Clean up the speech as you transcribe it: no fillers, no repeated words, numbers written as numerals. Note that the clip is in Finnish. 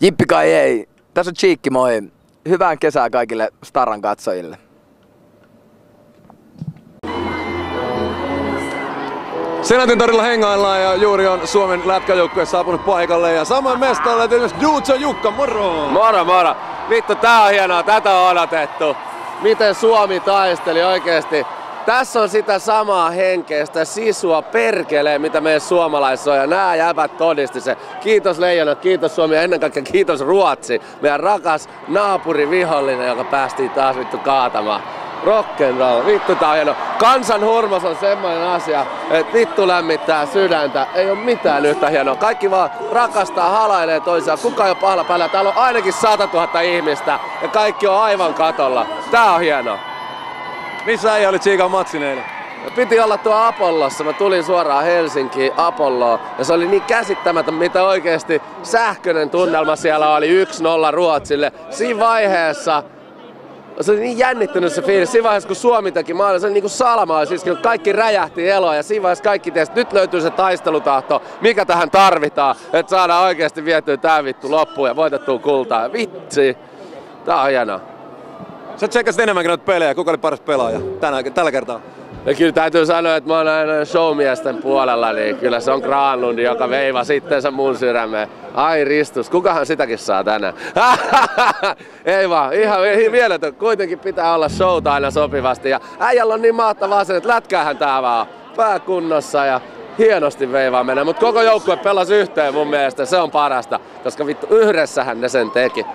Jippi kai ei. Tässä on Cheekki, moi. Hyvää kesää kaikille Staran katsojille. Senaatin torilla hengaillaan ja juuri on Suomen lätkäjoukkue saapunut paikalle ja samoin mestalle myös Duutso Jukka, moro! Moro moro! Vittu, tää on hienoa, tätä on odotettu. Miten Suomi taisteli oikeesti. Tässä on sitä samaa henkeä, sitä sisua perkelee, mitä meidän suomalaisissa on, ja nää jäbät todisti se. Kiitos Leijonat, kiitos Suomi ja ennen kaikkea kiitos Ruotsi, meidän rakas naapurivihollinen, joka päästiin taas vittu kaatamaan. Rock'n'roll, vittu tää on hieno. Kansan hurmos on semmoinen asia, että vittu lämmittää sydäntä. Ei oo mitään yhtä hienoa. Kaikki vaan rakastaa, halailee toisiaan. Kuka ei oo pahalla päällä. Täällä on ainakin 100 000 ihmistä ja kaikki on aivan katolla. Tää on hienoa. Missä äijä oli Tsiikan matsin eilen? Piti olla tuo Apollossa. Mä tulin suoraan Helsinkiin Apolloon ja se oli niin käsittämätön, mitä oikeesti sähköinen tunnelma siellä oli 1-0 Ruotsille. Siinä vaiheessa se oli niin jännittynyt se fiilis. Siinä vaiheessa kun Suomi teki maalin, se oli niinku salama, siis kun kaikki räjähti eloa ja siinä vaiheessa kaikki tiesi, nyt löytyy se taistelutahto, mikä tähän tarvitaan, että saadaan oikeesti vietyä tää vittu loppuun ja voitettua kultaa. Vitsi, tää on hienoa. Sä tsekkasit enemmänkin noita pelejä, kuka oli paras pelaaja tällä kertaa? Ja kyllä täytyy sanoa, että mä oon aina showmiesten puolella, niin kyllä se on Granlund, joka veivaa sittensä mun sydämeen. Ai ristus, kukahan sitäkin saa tänään? Ei vaan, ihan mieletön. Kuitenkin pitää olla showta aina sopivasti. Ja äijällä on niin mahtavaa se, että lätkäähän tää vaan pääkunnossa ja hienosti veivaa mennä. Mut koko joukkue pelasi yhteen mun mielestä, se on parasta. Koska vittu yhdessähän ne sen teki.